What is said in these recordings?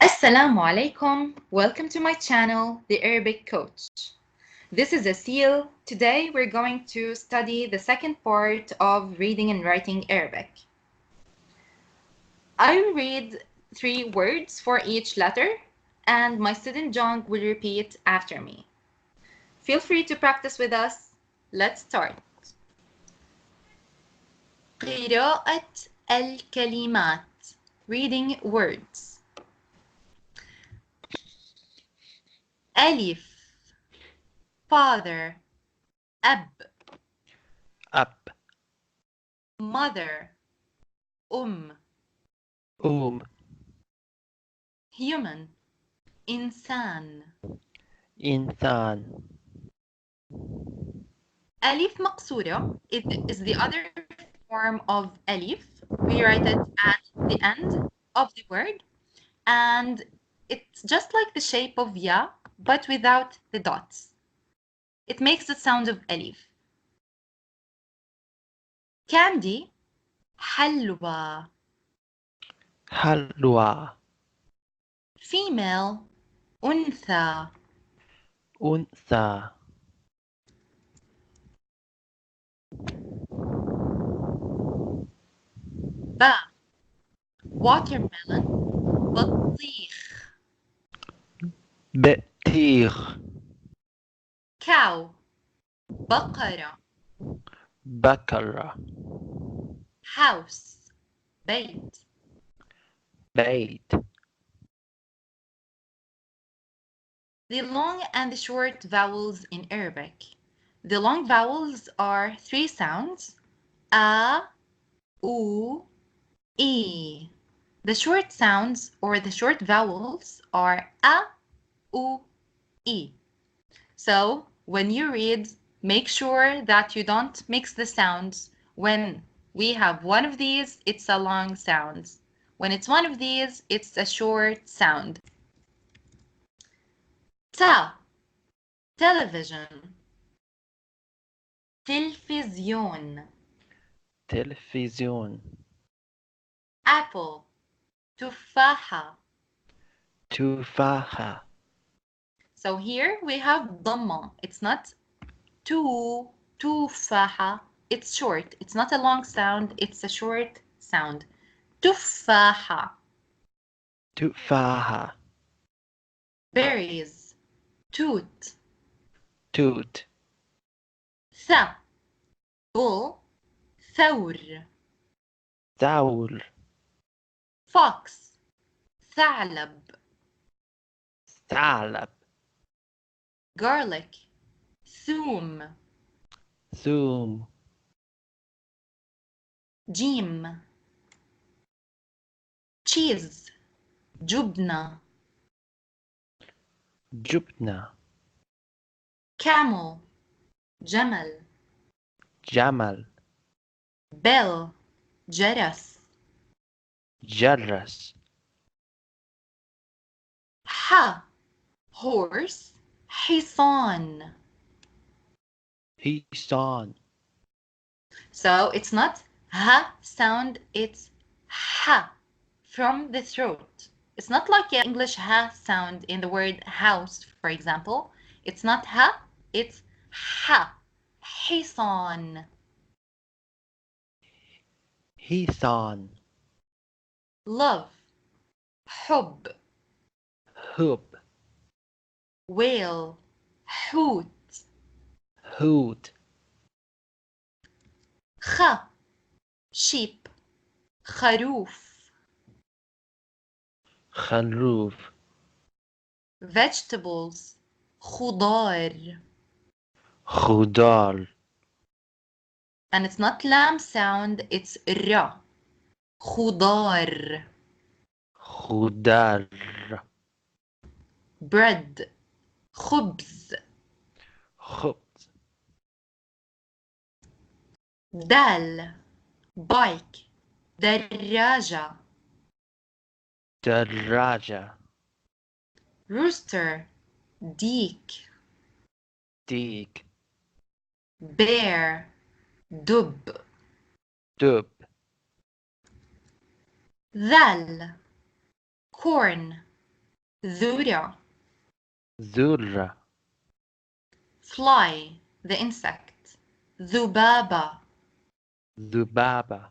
Assalamu alaikum. Welcome to my channel, The Arabic Coach. This is Asil. Today we're going to study the second part of reading and writing Arabic. I will read 3 words for each letter, and my student John will repeat after me. Feel free to practice with us. Let's start. قراءة الكلمات. Reading words. ألف father, أب Up, mother, human, إنسان. insan, ألف مقصورة is the other form of ألف. We write it at the end of the word, and it's just like the shape of ya, but without the dots. It makes the sound of ألف. Candy, حلوى. halwa, Female, أنثى. unsa, با watermelon, بطيخ. betir, cow بقرة. bakara, house بيت. bait, The long and the short vowels in Arabic. The long vowels are 3 sounds: a, u, e. The short sounds or the short vowels are a, u, e. So when you read, make sure that you don't mix the sounds. When we have one of these, it's a long sound. When it's one of these, it's a short sound. Ta, television. تلفزيون. television, apple تفاحة. tufaha, So here we have ضمة. It's not تفاحة. It's short. It's not a long sound. It's a short sound. تفاحة. tufaha, berries توت. toot, bull ثور. thaul, fox ثعلب. salab, garlic ثوم. zoom, جيم cheese جبنة. jubna, camel جمل. jamal, bell جرس. jarras, horse حصان. hisan, So it's not ha sound, it's ha from the throat. It's not like the English ha sound in the word house, for example. It's not ha, it's ha. حصان. hisan, love حب. hub, whale حوت. hoot, sheep خروف. khanroof, vegetables خضار. khudar, And it's not lam sound, it's ra. خضار. khudar, bread خبز. khubz, دال bike دراجة. daraja, rooster ديك. deek, bear دب. dub, ذل corn ذرة. ذرة. Fly, the insect. ذبابة. ذبابة.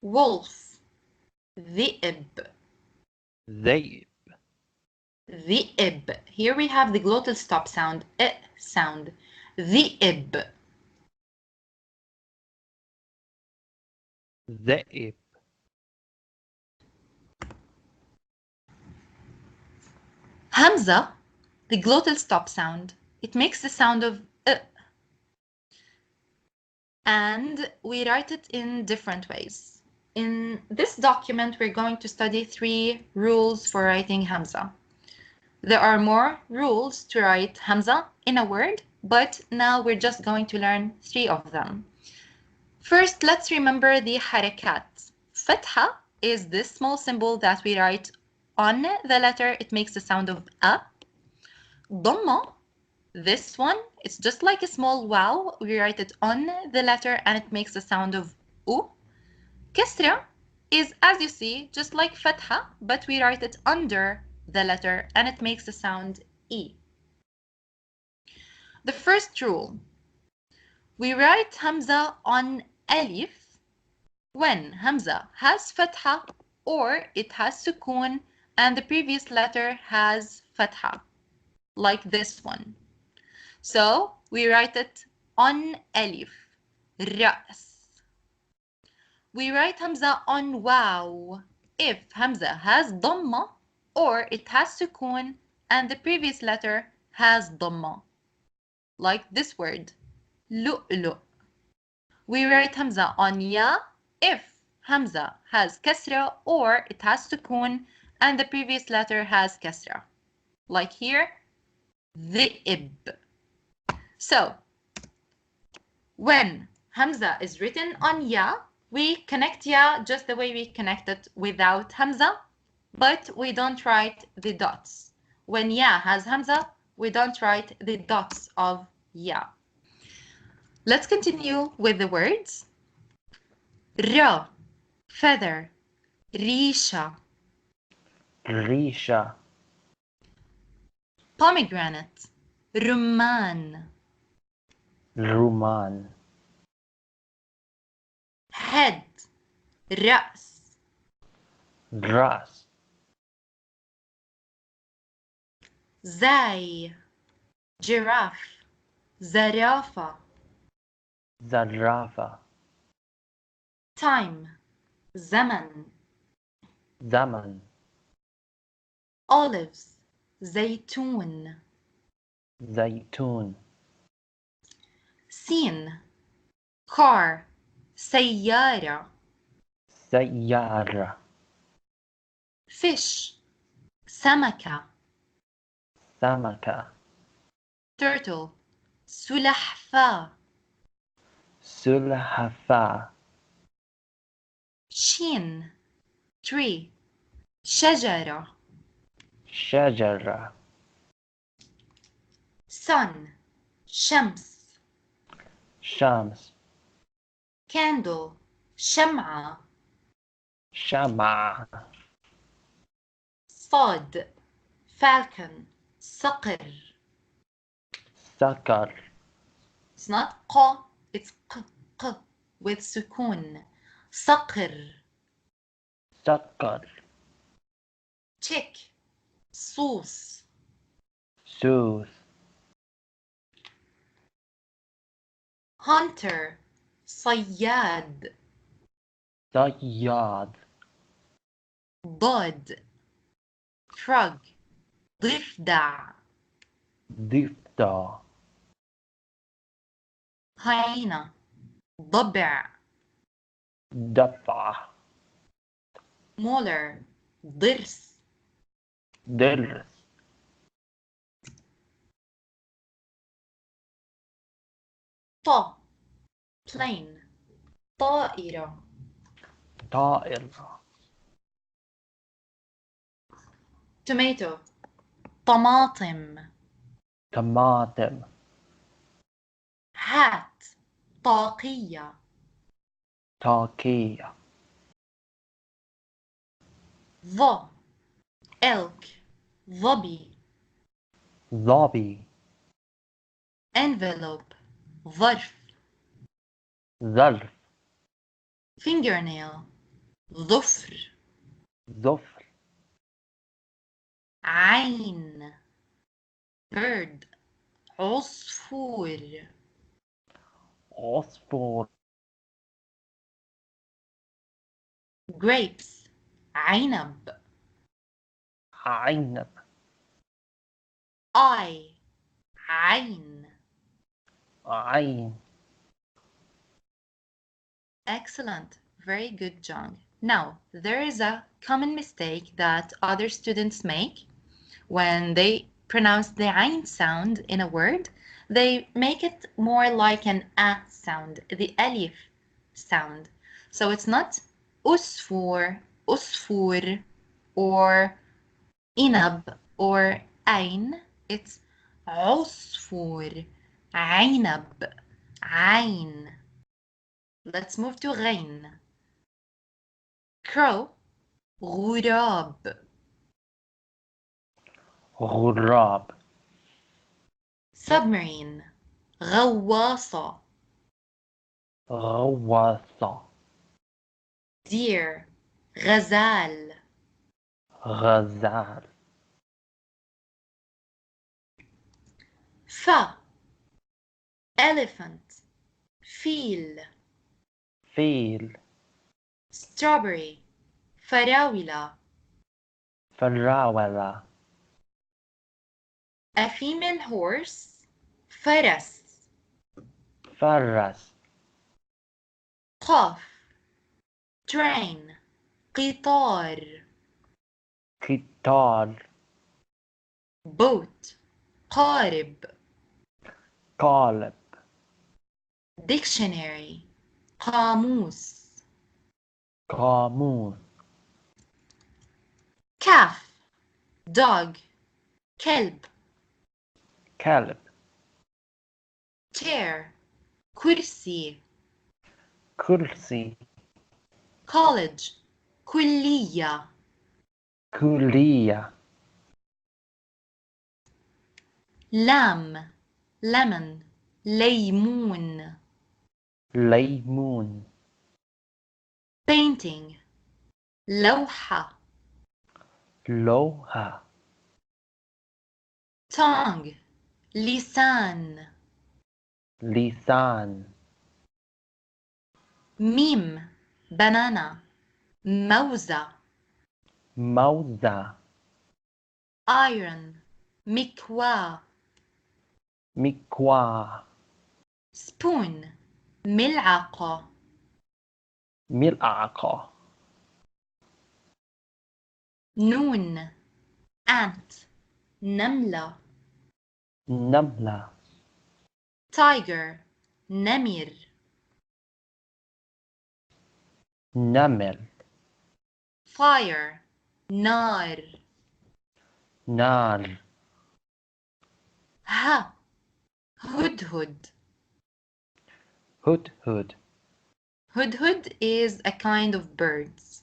Wolf. ذئب. ذئب. ذئب. Here we have the glottal stop sound, sound. ذئب. ذئب. Hamza, the glottal stop sound. It makes the sound of and we write it in different ways. In this document, we're going to study 3 rules for writing Hamza. There are more rules to write Hamza in a word, but now we're just going to learn 3 of them. First, let's remember the harakat. Fatha is this small symbol that we write on the letter. It makes the sound of a. Dhamma, this one, it's just like a small wow. We write it on the letter and it makes the sound of u. Kasra is, as you see, just like fatha, but we write it under the letter and it makes the sound e. The first rule, we write Hamza on alif when Hamza has fatha or it has sukun and the previous letter has fatha, like this one. So we write it on alif, ras. We write Hamza on waw if Hamza has dhamma or it has sukun and the previous letter has dhamma, like this word, lu'lu'. We write Hamza on ya if Hamza has kasra or it has sukun and the previous letter has kasra, like here, dhi'ib. So, when Hamza is written on ya, we connect ya just the way we connect it without Hamza, but we don't write the dots. When ya has Hamza, we don't write the dots of ya. Let's continue with the words. Ra, feather. Risha, ريشة. pomegranate. Rumman, رمان. head. رأس, راس. زاي. giraffe. زرافة. زرافة. time. زمن. زمن. olives. زيتون. زيتون. سين. car. سيارة. سيارة. fish. سمكة. سمكة. turtle. سلحفاة. سلحفاة. شين. tree. شجرة. شجرة. sun. شمس. شمس. candle. شمعة. شمعة. صاد. falcon. صقر. سكر. It's not ق, it's ق with sukun. صقر. سكر. chick. صوص. سوس. hunter. صياد. صياد. ضاد. frog. ضفدع. ضفدع. hyena. ضبع. دفعة. molar. ضرس. درس. طا. plane. طائرة. طائرة. tomato. طماطم. طماطم. hat. طاقية. طاقية. ظ. elk, ظبي, ظبي envelope, ظرف, ظرف fingernail, ظفر, ظفر عين, bird, عصفور, عصفور grapes, عنب, عنب eye, عين. عين. Excellent. Very good, John. Now, there is a common mistake that other students make when they pronounce the ain sound in a word. They make it more like an a sound, the alif sound. So it's not usfur, usfur, or inab, or ain. It's عصفور, عنب, عين. Let's move to غين. Crow, غراب. غراب Submarine, غواصة. غواصة Deer, غزال. غزال ف, elephant, فيل. فيل Strawberry, فراولة. فراولة A female horse, فرس. فرس قاف, train, قطار. قطار Boat, قارب. قالب Dictionary, قاموس. قاموس Calf, dog, كلب. كلب Chair, كرسي. كرسي College, كلية. كلية Lamb, lemon, ليمون. ليمون Painting, لوحة. لوحة Tongue, لسان. لسان ميم, banana, موزة. موزة Iron, مكواة. مكواة Spoon, ملعقة. ملعقة نون, ant, نملة. نملة Tiger, نمر. نمل Fire, نار. نار ها, هدهد. هدهد Hudhud is a kind of birds.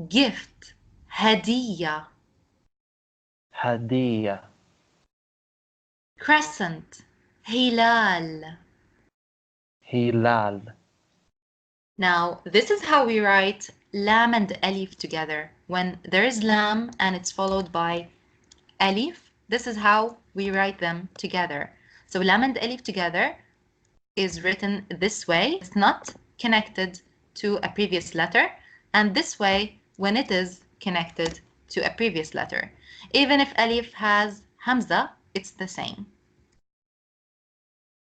Gift, هدية. هدية Crescent, هلال. هلال. Now, this is how we write lam and alif together. When there is lam and it's followed by alif, this is how we write them together. So lam and alif together is written this way. It's not connected to a previous letter. And this way, when it is connected to a previous letter. Even if alif has Hamza, it's the same.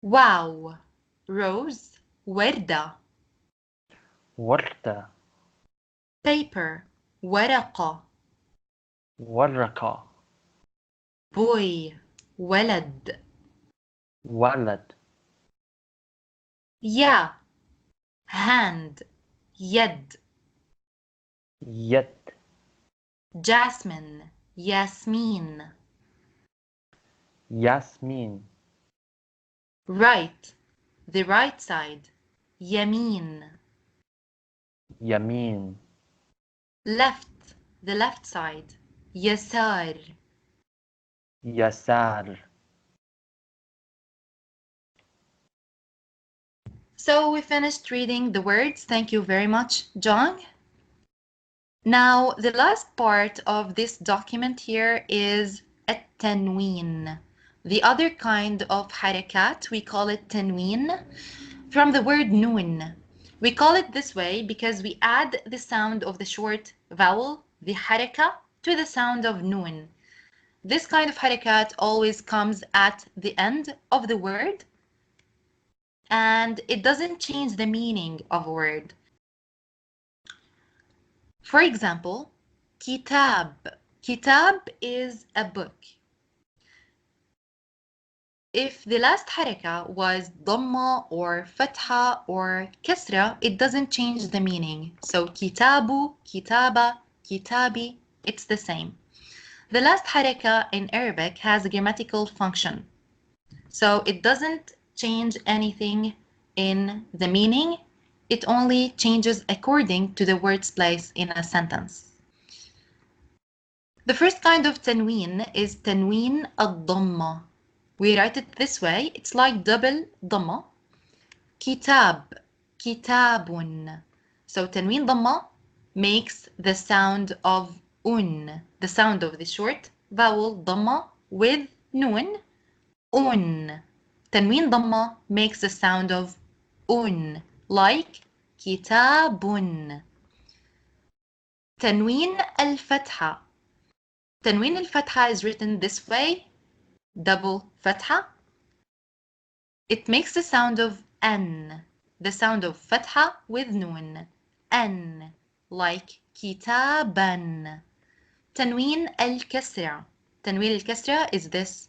Wow, rose, وردة. وردة Paper, ورقة. ورقة Boy, ولد. ولد يا, hand, يد. يد Jasmine, ياسمين. ياسمين Right, the right side, يمين. يمين Left, the left side, يسار. يسار. So we finished reading the words. Thank you very much, John. Now, the last part of this document here is التنوين. The other kind of حركات, we call it tanween, from the word noon. We call it this way because we add the sound of the short vowel, the حركة, to the sound of noon. This kind of حركات always comes at the end of the word, and it doesn't change the meaning of a word. For example, kitab. Kitab is a book. If the last حركة was ضمة or فتحة or كسرة, it doesn't change the meaning. So كتاب, كتابة, كتابي, it's the same. The last حركة in Arabic has a grammatical function. So it doesn't change anything in the meaning. It only changes according to the word's place in a sentence. The first kind of tanween is tanween الضمة. We write it this way. It's like double ضمة. كتاب, كتاب. So tanween ضمة makes the sound of the sound of the short vowel ضمة with noon, tanween ضمة makes the sound of like كتاب. tanween الفتحة. Tanween al-Fatha is written this way, double Fatha. It makes the sound of N, the sound of Fatha with Noon, N, like Kitaban. Tanween al-Kasra. Tanween al-Kasra is this,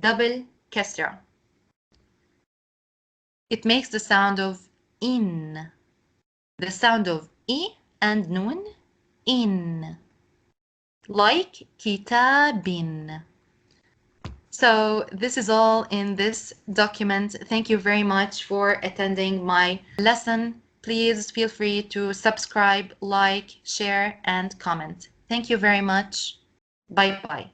double Kasra. It makes the sound of In, the sound of I and Noon, In, like Kitabin. So this is all in this document. Thank you very much for attending my lesson. Please feel free to subscribe, like, share, and comment. Thank you very much. Bye-bye.